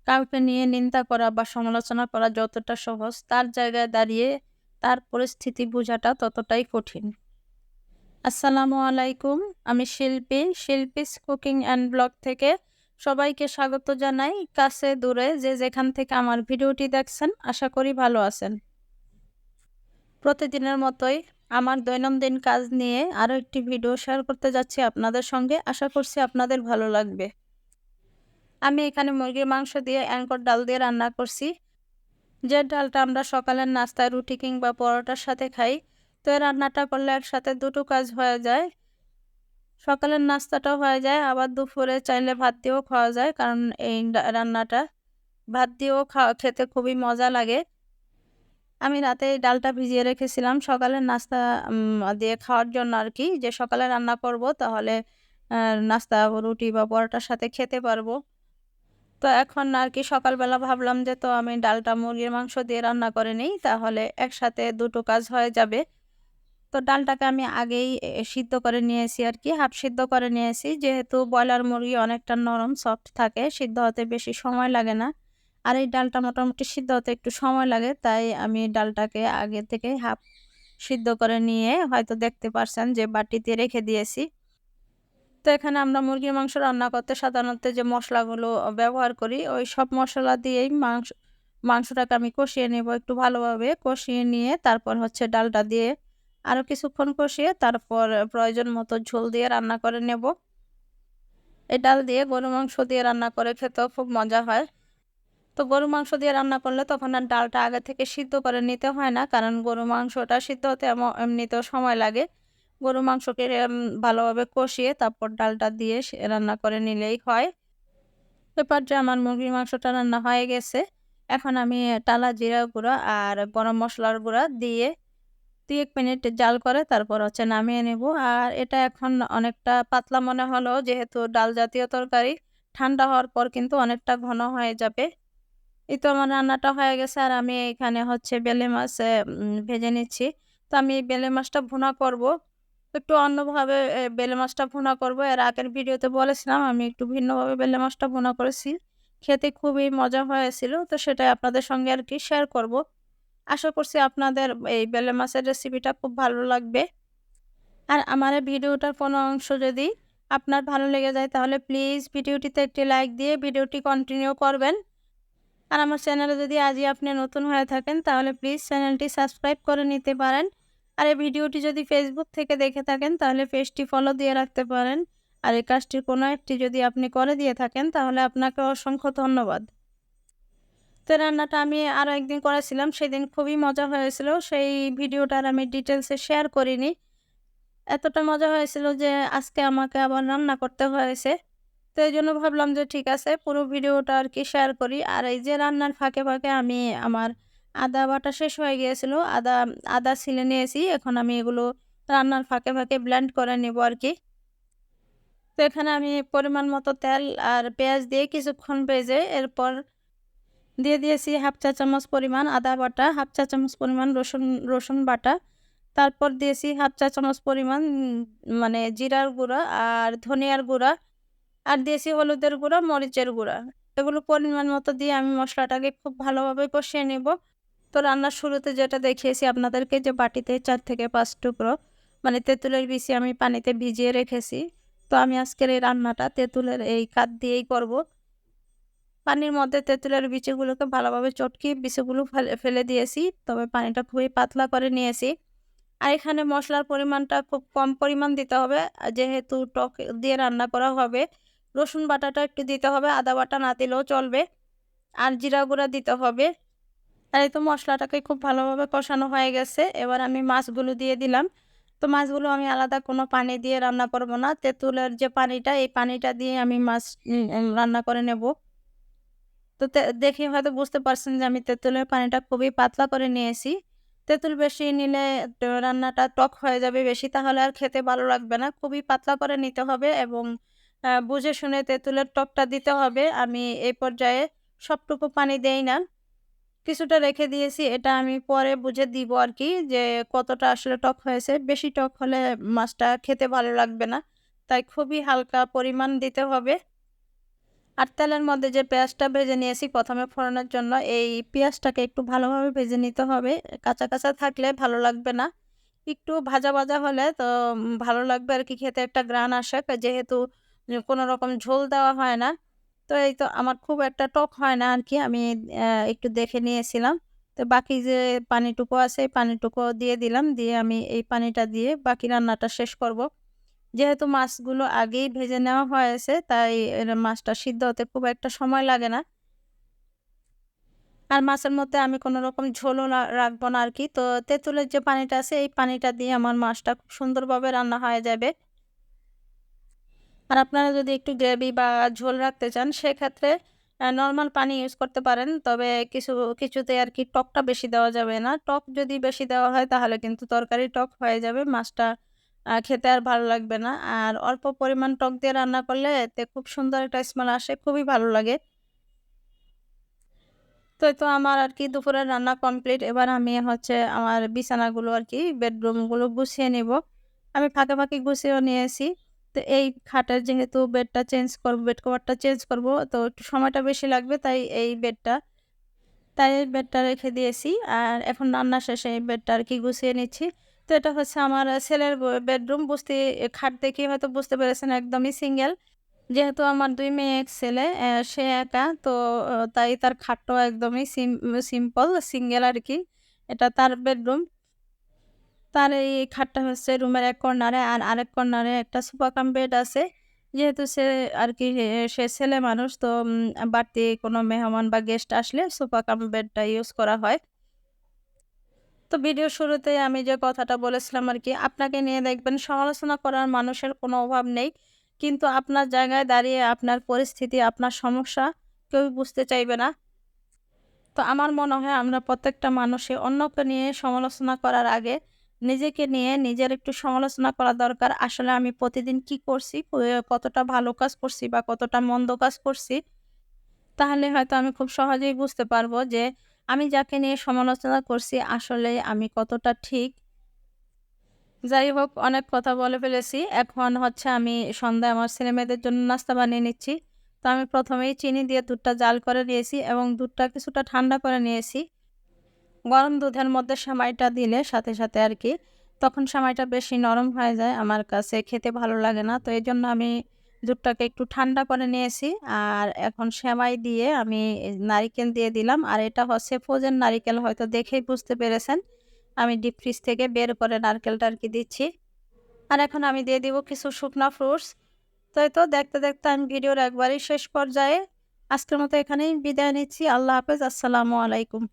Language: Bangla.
কাউকে নিয়ে নিন্দা করা বা সমালোচনা করা যতটা সহজ, তার জায়গায় দাঁড়িয়ে তার পরিস্থিতি বোঝাটা ততটাই কঠিন। আসসালামু আলাইকুম। আমি শিল্পীস কুকিং অ্যান্ড ব্লগ থেকে সবাইকে স্বাগত জানাই। কাছে দূরে যে যেখান থেকে আমার ভিডিওটি দেখছেন, আশা করি ভালো আছেন। প্রতিদিনের মতোই আমার দৈনন্দিন কাজ নিয়ে আরও একটি ভিডিও শেয়ার করতে যাচ্ছি আপনাদের সঙ্গে। আশা করছি আপনাদের ভালো লাগবে। আমি এখানে মুরগির মাংস দিয়ে অ্যাঙ্কর ডাল দিয়ে রান্না করছি। যে ডালটা আমরা সকালের নাস্তায় রুটি কিংবা পরোটার সাথে খাই। তো এই রান্নাটা করলে একসাথে দুটো কাজ হয়ে যায়। সকালের নাস্তাটাও হয়ে যায়, আবার দুপুরে চাইলে ভাত দিয়েও খাওয়া যায়। কারণ এই রান্নাটা ভাত দিয়েও খেতে খুবই মজা লাগে। আমি রাতে এই ডালটা ভিজিয়ে রেখেছিলাম সকালের নাস্তা দিয়ে খাওয়ার জন্য আরকি। যে সকালে রান্না করব তাহলে নাস্তা রুটি বা পরোটার সাথে খেতে পারবো। তো এখন আরকি সকালবেলা ভাবলাম যে আমি ডালটা মুরগির মাংস দিয়ে রান্না করে নিই, তাহলে একসাথে দুটো কাজ হয়ে যাবে। তো ডালটাকে আমি আগেই সিদ্ধ করে নিয়েছি আরকি, হাফ সিদ্ধ করে নিয়েছি। যেহেতু ব্রয়লার মুরগি অনেকটা নরম সফট থাকে, সিদ্ধ হতে বেশি সময় লাগে না। আর এই ডালটা মোটামুটি সিদ্ধ হতে একটু সময় লাগে, তাই আমি ডালটাকে আগে থেকে হাফ সিদ্ধ করে নিয়ে হয়তো দেখতে পারছেন যে বাটিতে রেখে দিয়েছি। তো এখানে আমরা মুরগির মাংস রান্না করতে সাধারণত যে মশলাগুলো ব্যবহার করি, ওই সব মশলা দিয়েই মাংসটাকে আমি কষিয়ে নেব একটু ভালোভাবে। কষিয়ে নিয়ে তারপর হচ্ছে ডালটা দিয়ে আরও কিছুক্ষণ কষিয়ে তারপর প্রয়োজন মতো ঝোল দিয়ে রান্না করে নেব। এই ডাল দিয়ে গরুর মাংস দিয়ে রান্না করে খেতেও খুব মজা হয়। তো গরুর মাংস দিয়ে রান্না করলে তখন আর ডালটা আগে থেকে সিদ্ধ করে নিতে হয় না, কারণ গরুর মাংসটা সিদ্ধ হতে এমনিতেও সময় লাগে। গরুর মাংসকে ভালোভাবে কষিয়ে তারপর ডালটা দিয়ে রান্না করে নিলেই হয়। এবার যে আমার মুরগির মাংসটা রান্না হয়ে গেছে, এখন আমি টালা জিরা গুঁড়া আর গরম মসলার গুঁড়া দিয়ে ২-১ মিনিট জাল করে তারপর হচ্ছে নামিয়ে নেব। আর এটা এখন অনেকটা পাতলা মনে হলো, যেহেতু ডাল জাতীয় তরকারি, ঠান্ডা হওয়ার পর কিন্তু অনেকটা ঘন হয়ে যাবে। এই তো আমার রান্নাটা হয়ে গেছে আর আমি এখানে হচ্ছে বেলে মাছ ভেজে নিচ্ছি। তো আমি এই বেলে মাছটা ভুনা করব। একটু অন্যভাবে বেলে মাছটা ভুনা করব। এর আগের ভিডিওতে বলেছিলাম আমি একটু ভিন্নভাবে বেলে মাছটা ভুনা করেছি। খেতে খুবই মজা হয়েছিল। তো সেটাই আপনাদের সঙ্গে আরকি শেয়ার করব। আশা করছি আপনাদের এই বেলে মাছের রেসিপিটা খুব ভালো লাগবে। আর আমার এই ভিডিওটার কোনো অংশ যদি আপনার ভালো লেগে যায়, তাহলে প্লিজ ভিডিওটিতে একটি লাইক দিয়ে ভিডিওটি কন্টিনিউ করবেন। আর আমার চ্যানেলে যদি আজই আপনি নতুন হয়ে থাকেন, তাহলে প্লিজ চ্যানেলটি সাবস্ক্রাইব করে নিতে পারেন। আর এই ভিডিওটি যদি ফেসবুক থেকে দেখে থাকেন, তাহলে পেজটি ফলো দিয়ে রাখতে পারেন। আর এই কাজটির কোনো একটি যদি আপনি করে দিয়ে থাকেন, তাহলে আপনাকে অসংখ্য ধন্যবাদ। তো রান্নাটা আমি আরও একদিন করেছিলাম, সেদিন খুবই মজা হয়েছিল। সেই ভিডিওটা আর আমি ডিটেইলসে শেয়ার করিনি। এতটা মজা হয়েছিল যে আজকে আমাকে আবার রান্না করতে হয়েছে। তো এইজন্য ভাবলাম যে ঠিক আছে, পুরো ভিডিওটা আরকি শেয়ার করি। আর এই যে রান্নার ফাঁকে আমি আমার আদা বাটা শেষ হয়ে গিয়েছিল। আদা ছিলে নিয়েছি। এখন আমি এগুলো রান্নার ফাঁকে ব্লেন্ড করে নেব আরকি। তো এখানে আমি পরিমাণ মতো তেল আর পেঁয়াজ দিয়ে কিছুক্ষণ ভেজে এরপর দিয়ে দিয়েছি হাফ চা চামচ পরিমাণ আদা বাটা, হাফ চা চামচ পরিমাণ রসুন বাটা। তারপর দিয়েছি হাফ চা চামচ পরিমাণ মানে জিরার গুঁড়া আর ধনিয়ার গুঁড়া। আর দিয়েছি হলুদের গুঁড়া, মরিচের গুঁড়া। এগুলো পরিমাণ মতো দিয়ে আমি মসলাটাকে খুব ভালোভাবে কষিয়ে নেব। তো রান্নার শুরুতে যেটা দেখিয়েছি আপনাদেরকে, যে বাটিতে ৪ থেকে ৫ টুকরো মানে তেঁতুলের বিচি আমি পানিতে ভিজিয়ে রেখেছি। তো আমি আজকের এই রান্নাটা তেঁতুলের এই কাঠ দিয়েই করব। পানির মধ্যে তেঁতুলের বিচিগুলোকে ভালোভাবে চটকিয়ে বিচিগুলো ফেলে দিয়েছি। তবে পানিটা খুবই পাতলা করে নিয়েছি। আর এখানে মসলার পরিমাণটা খুব কম পরিমাণ দিতে হবে। যেহেতু টক দিয়ে রান্না করা হবে, রসুন বাটাটা একটু দিতে হবে, আদা বাটা না দিলেও চলবে। আর জিরা গুঁড়া দিতে হবে। আর এই তো মসলাটাকে খুব ভালোভাবে কষানো হয়ে গেছে। এবার আমি মাছগুলো দিয়ে দিলাম। তো মাছগুলো আমি আলাদা কোনো পানি দিয়ে রান্না করব না। তেঁতুলের যে পানিটা, এই পানিটা দিয়ে আমি মাছ রান্না করে নেব। তো দেখে হয়তো বুঝতে পারছেন যে আমি তেঁতুলের পানিটা খুবই পাতলা করে নিয়েছি। তেঁতুল বেশি নিলে রান্নাটা টক হয়ে যাবে বেশি, তাহলে আর খেতে ভালো লাগবে না। খুবই পাতলা করে নিতে হবে এবং বুঝে শুনে তেঁতুলের টকটা দিতে হবে। আমি এই পর্যায়ে সবটুকু পানি দেই না। কিছুটা রেখে দিয়েছি। এটা আমি পরে বুঝে দিব আরকি যে কতটা আসলে টক হয়েছে। বেশি টক হলে মাছটা খেতে ভালো লাগবে না। তাই খুবই হালকা পরিমাণ দিতে হবে। আর তেলের মধ্যে যে পেঁয়াজটা ভেজে নিয়েছি প্রথমে ফোড়নের জন্য, এই পেঁয়াজটাকে একটু ভালোভাবে ভেজে নিতে হবে। কাঁচা, কাঁচা থাকলে ভালো লাগবে না। একটু ভাজা, ভাজা হলে তো ভালো লাগবে আরকি, খেতে একটা ঘ্রাণ আসে। যেহেতু কোনো রকম ঝোল দেওয়া হয় না। তো এই তো আমার খুব একটা টক হয় না আরকি। আমি একটু দেখে নিয়েছিলাম। তো বাকি যে পানিটুকু আছে এই পানিটুকুও দিয়ে দিলাম। দিয়ে আমি এই পানিটা দিয়ে বাকি রান্নাটা শেষ করব। যেহেতু মাছগুলো আগেই ভেজে নেওয়া হয়েছে তাই মাছটা সিদ্ধ হতে খুব একটা সময় লাগে না। আর মাছের মধ্যে আমি কোনো রকম ঝোলও রাখবো না আরকি। তো তেঁতুলের যে পানিটা আছে এই পানিটা দিয়ে আমার মাছটা খুব সুন্দরভাবে রান্না হয়ে যাবে। আর আপনারা যদি একটু গ্রেভি বা ঝোল রাখতে চান সেক্ষেত্রে নরমাল পানি ইউজ করতে পারেন। তবে কিছুতে আরকি টকটা বেশি দেওয়া যাবে না। টক যদি বেশি দেওয়া হয় তাহলে কিন্তু তরকারি টক হয়ে যাবে। মাছটা খেতে আর ভালো লাগবে না। আর অল্প পরিমাণ টক দিয়ে রান্না করলে এতে খুব সুন্দর একটা স্মেল আসে, খুবই ভালো লাগে। তো এই তো আমার আরকি দুপুরের রান্না কমপ্লিট। এবার আমি হচ্ছে আমার বিছানাগুলো আরকি বেডরুমগুলো গুছিয়ে নিবো। আমি ফাঁকে, ফাঁকে গুছিয়েও নিয়েছি। তো এই খাটের যেহেতু বেডটা চেঞ্জ করব, বেড কভারটা চেঞ্জ করব তো একটু সময়টা বেশি লাগবে তাই এই বেডটা রেখে দিয়েছি। আর এখন রান্না শেষে এই বেডটা আরকি গুছিয়ে নিচ্ছি। তো এটা হচ্ছে আমার ছেলের বেডরুম। খাট দেখেই হয়তো বুঝতে পেরেছেন একদমই সিঙ্গেল। যেহেতু আমার ২ মেয়ে ১ ছেলে, সে একা তো তাই তার খাটটাও একদমই সিম্পল সিঙ্গেল আরকি। এটা তার বেডরুম। তার এই খাটটা হচ্ছে রুমের এক কর্নারে আর আরেক কর্নারে একটা সোফা কাম বেড আছে। যেহেতু আরকি সে ছেলে মানুষ তো বাড়তি কোনো মেহমান বা গেস্ট আসলে সোফা কাম বেডটা ইউজ করা হয়। তো ভিডিওর শুরুতেই আমি যে কথাটা বলেছিলাম আরকি, আপনাকে নিয়ে দেখবেন সমালোচনা করার মানুষের কোনো অভাব নেই। কিন্তু আপনার জায়গায় দাঁড়িয়ে আপনার পরিস্থিতি, আপনার সমস্যা কেউই বুঝতে চাইবে না। তো আমার মনে হয় আমরা প্রত্যেকটা মানুষই অন্যকে নিয়ে সমালোচনা করার আগে নিজেকে নিয়ে নিজের একটু সমালোচনা করা দরকার। আসলে আমি প্রতিদিন কি করছি, কতটা ভালো কাজ করছি বা কতটা মন্দ কাজ করছি। তাহলে হয়তো আমি খুব সহজেই বুঝতে পারবো যে আমি যাকে নিয়ে সমালোচনা করছি আসলে আমি কতটা ঠিক। যাই হোক, অনেক কথা বলে ফেলেছি। এখন হচ্ছে আমি সন্ধ্যায় আমার ছেলেমেয়েদের জন্য নাস্তা বানিয়ে নিচ্ছি। তো আমি ১ম এই চিনি দিয়ে দুধটা জাল করে নিয়েছি এবং দুধটা কিছুটা ঠান্ডা করে নিয়েছি। গরম দুধের মধ্যে সেমাইটা দিলে সাথে, সাথে আরকি তখন সেমাইটা বেশি নরম হয়ে যায়। আমার কাছে খেতে ভালো লাগে না। তো এজন্য আমি দুধটাকে একটু ঠান্ডা করে নিয়েছি। আর এখন সেমাই দিয়ে আমি নারিকেল দিয়ে দিলাম। আর এটা হচ্ছে ফ্রোজেন নারিকেল, হয়তো দেখেই বুঝতে পেরেছেন। আমি ডিপ ফ্রিজ থেকে বের করে নারকেলটা আরকি দিচ্ছি। আর এখন আমি দিয়ে দিব কিছু শুকনা ফ্রুটস। তো এই তো দেখতে, দেখতে আমি ভিডিওর একবারেই শেষ পর্যায়ে। আজকের মতো এখানেই বিদায় নিচ্ছি। আল্লাহ হাফেজ। আসসালামু আলাইকুম।